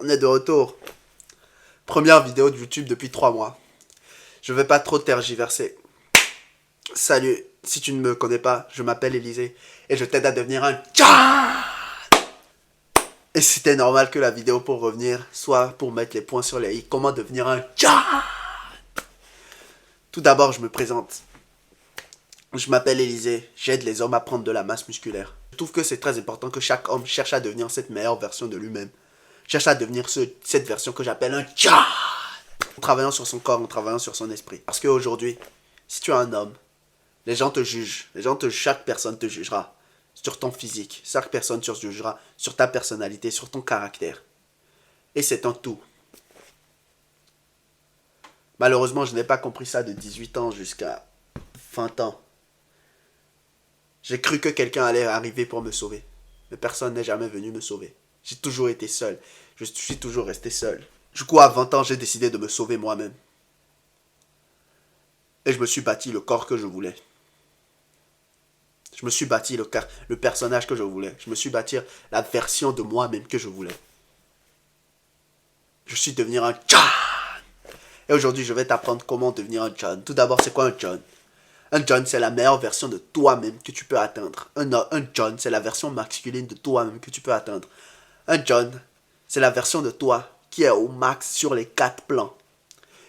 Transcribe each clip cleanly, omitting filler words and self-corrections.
On est de retour. Première vidéo de YouTube depuis 3 mois. Je vais pas trop tergiverser. Salut, si tu ne me connais pas, je m'appelle Élisée et je t'aide à devenir un John. Et c'était normal que la vidéo pour revenir soit pour mettre les points sur les i. Comment devenir un John. Tout d'abord, je me présente. Je m'appelle Élisée, j'aide les hommes à prendre de la masse musculaire. Je trouve que c'est très important que chaque homme cherche à devenir cette meilleure version de lui-même. Cherche à devenir cette version que j'appelle un John. En travaillant sur son corps, en travaillant sur son esprit. Parce qu'aujourd'hui, si tu es un homme, les gens te jugent. Chaque personne te jugera sur ton physique. Chaque personne te jugera sur ta personnalité, sur ton caractère. Et c'est un tout. Malheureusement, je n'ai pas compris ça de 18 ans jusqu'à 20 ans. J'ai cru que quelqu'un allait arriver pour me sauver. Mais personne n'est jamais venu me sauver. J'ai toujours été seul. Je suis toujours resté seul. Du coup, à 20 ans, j'ai décidé de me sauver moi-même. Et je me suis bâti le corps que je voulais. Je me suis bâti le personnage que je voulais. Je me suis bâti la version de moi-même que je voulais. Je suis devenu un John. Et aujourd'hui, je vais t'apprendre comment devenir un John. Tout d'abord, c'est quoi un John? Un John, c'est la meilleure version de toi-même que tu peux atteindre. Un John, c'est la version masculine de toi-même que tu peux atteindre. Un John, c'est la version de toi qui est au max sur les 4 plans.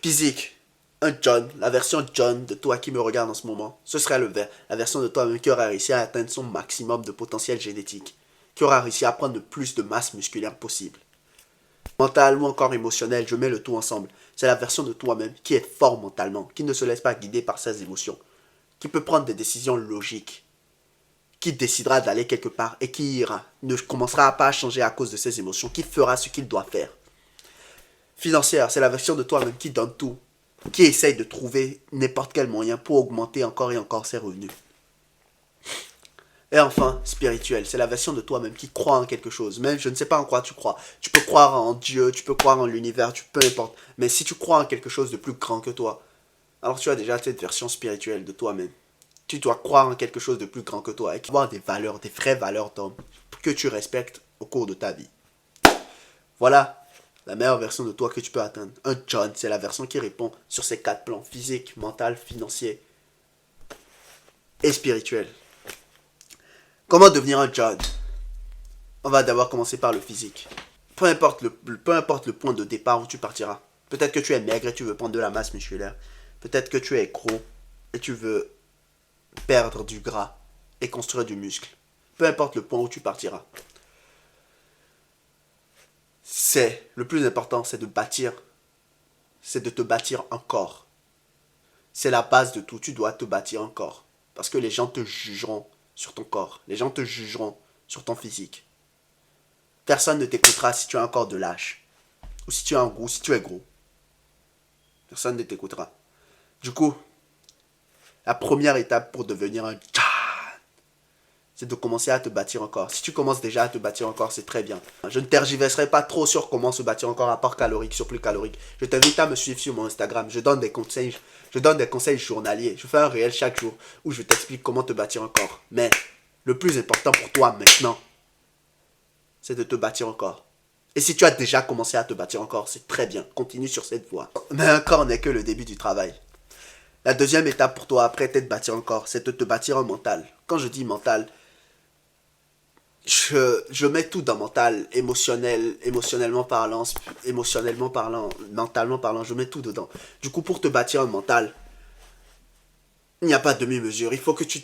Physique, un John, la version John de toi qui me regarde en ce moment, ce serait la version de toi-même qui aura réussi à atteindre son maximum de potentiel génétique, qui aura réussi à prendre le plus de masse musculaire possible. Mental ou encore émotionnel, je mets le tout ensemble. C'est la version de toi-même qui est fort mentalement, qui ne se laisse pas guider par ses émotions, qui peut prendre des décisions logiques, qui décidera d'aller quelque part et qui ira, ne commencera pas à changer à cause de ses émotions, qui fera ce qu'il doit faire. Financière, c'est la version de toi-même qui donne tout, qui essaye de trouver n'importe quel moyen pour augmenter encore et encore ses revenus. Et enfin, spirituel, c'est la version de toi-même qui croit en quelque chose. Même je ne sais pas en quoi tu crois. Tu peux croire en Dieu, tu peux croire en l'univers, peu importe. Mais si tu crois en quelque chose de plus grand que toi, alors tu as déjà cette version spirituelle de toi-même. Tu dois croire en quelque chose de plus grand que toi et avoir des valeurs, des vraies valeurs d'homme que tu respectes au cours de ta vie. Voilà la meilleure version de toi que tu peux atteindre. Un John, c'est la version qui répond sur ces 4 plans: physique, mental, financier et spirituel. Comment devenir un John? On va d'abord commencer par le physique. Peu importe le point de départ où tu partiras. Peut-être que tu es maigre et tu veux prendre de la masse musculaire. Peut-être que tu es gros et tu veux perdre du gras et construire du muscle. Peu importe le point où tu partiras. Le plus important, c'est de te bâtir un corps. C'est la base de tout, tu dois te bâtir un corps. Parce que les gens te jugeront sur ton corps, les gens te jugeront sur ton physique. Personne ne t'écoutera si tu as un corps de lâche, ou si tu es gros. Personne ne t'écoutera. Du coup, la première étape pour devenir un John, c'est de commencer à te bâtir un corps. Si tu commences déjà à te bâtir un corps, c'est très bien. Je ne tergiverserai pas trop sur comment se bâtir un corps à part calorique, sur plus calorique. Je t'invite à me suivre sur mon Instagram. Je donne des conseils journaliers. Je fais un réel chaque jour où je t'explique comment te bâtir un corps. Mais le plus important pour toi maintenant, c'est de te bâtir un corps. Et si tu as déjà commencé à te bâtir un corps, c'est très bien. Continue sur cette voie. Mais un corps n'est que le début du travail. La deuxième étape pour toi après t'être bâtir un corps, c'est de te bâtir un mental. Quand je dis mental, je mets tout dans mental, émotionnellement parlant, mentalement parlant, je mets tout dedans. Du coup, pour te bâtir un mental, il n'y a pas de demi-mesure. Il faut que tu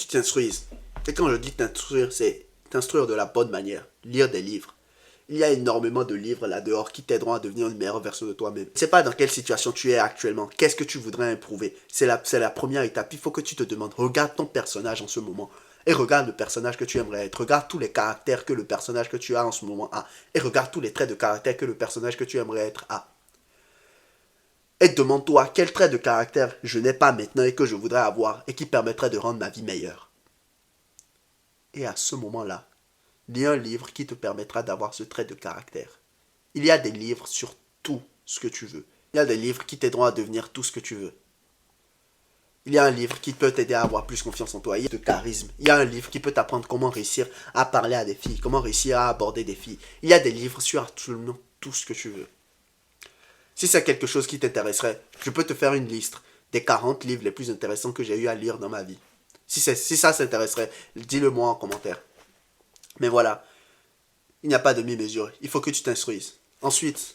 t'instruises. Et quand je dis t'instruire, c'est t'instruire de la bonne manière. Lire des livres. Il y a énormément de livres là-dehors qui t'aideront à devenir une meilleure version de toi-même. Je ne sais pas dans quelle situation tu es actuellement. Qu'est-ce que tu voudrais improuver? C'est la première étape. Il faut que tu te demandes. Regarde ton personnage en ce moment. Et regarde le personnage que tu aimerais être. Regarde tous les caractères que le personnage que tu as en ce moment a. Et regarde tous les traits de caractère que le personnage que tu aimerais être a. Et demande-toi quel trait de caractère je n'ai pas maintenant et que je voudrais avoir et qui permettrait de rendre ma vie meilleure. Et à ce moment-là, lis un livre qui te permettra d'avoir ce trait de caractère. Il y a des livres sur tout ce que tu veux. Il y a des livres qui t'aideront à devenir tout ce que tu veux. Il y a un livre qui peut t'aider à avoir plus confiance en toi. Il y a de charisme. Il y a un livre qui peut t'apprendre comment réussir à parler à des filles, comment réussir à aborder des filles. Il y a des livres sur absolument tout ce que tu veux. Si c'est quelque chose qui t'intéresserait, je peux te faire une liste des 40 livres les plus intéressants que j'ai eu à lire dans ma vie. Si ça s'intéresserait, dis-le moi en commentaire. Mais voilà, il n'y a pas de demi-mesure. Il faut que tu t'instruises. Ensuite,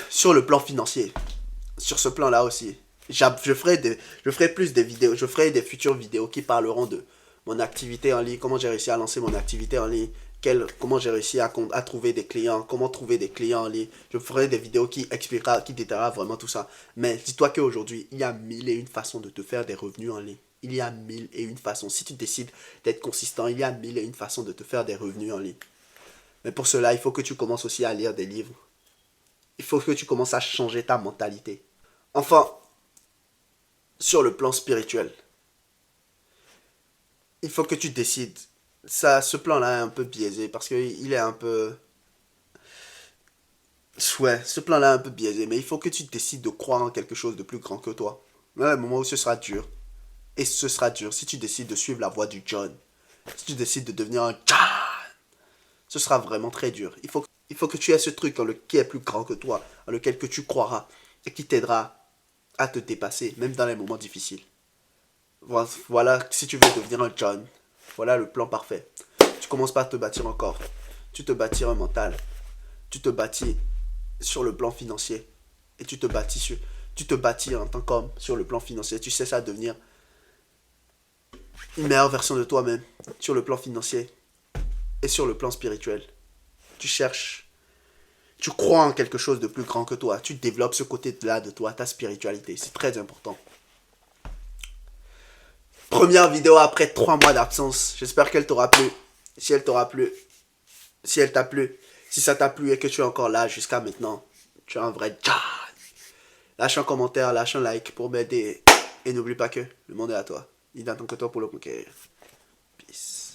sur le plan financier, sur ce plan-là aussi, je ferai plus des vidéos, je ferai des futures vidéos qui parleront de mon activité en ligne, comment j'ai réussi à lancer mon activité en ligne, comment j'ai réussi à trouver des clients, comment trouver des clients en ligne. Je ferai des vidéos qui détaillera vraiment tout ça. Mais dis-toi qu'aujourd'hui, il y a 1001 façons de te faire des revenus en ligne. Il y a 1001 façons. Si tu décides d'être consistant, il y a 1001 façons de te faire des revenus en ligne. Mais pour cela, il faut que tu commences aussi à lire des livres. Il faut que tu commences à changer ta mentalité. Enfin, sur le plan spirituel, il faut que tu décides. Ce plan-là est un peu biaisé parce qu'il est un peu... Ouais, ce plan-là est un peu biaisé, mais il faut que tu décides de croire en quelque chose de plus grand que toi. Il y a un moment où ce sera dur. Et ce sera dur si tu décides de suivre la voie du John. Si tu décides de devenir un John, ce sera vraiment très dur. Il faut que tu aies ce truc qui est plus grand que toi, en lequel que tu croiras et qui t'aidera à te dépasser, même dans les moments difficiles. Voilà, si tu veux devenir un John, voilà le plan parfait. Tu commences par te bâtir un corps. Tu te bâtis un mental. Tu te bâtis sur le plan financier. Et tu te bâtis en tant qu'homme sur le plan financier. Tu cesses à devenir une meilleure version de toi-même sur le plan financier et sur le plan spirituel. Tu crois en quelque chose de plus grand que toi. Tu développes ce côté-là de toi, ta spiritualité. C'est très important. Première vidéo après 3 mois d'absence. J'espère qu'elle t'aura plu. Si elle t'aura plu, si elle t'a plu, si ça t'a plu et que tu es encore là jusqu'à maintenant, tu es un vrai John. Lâche un commentaire, lâche un like pour m'aider. Et n'oublie pas que le monde est à toi. Il n'attend que toi pour le conquérir. Peace.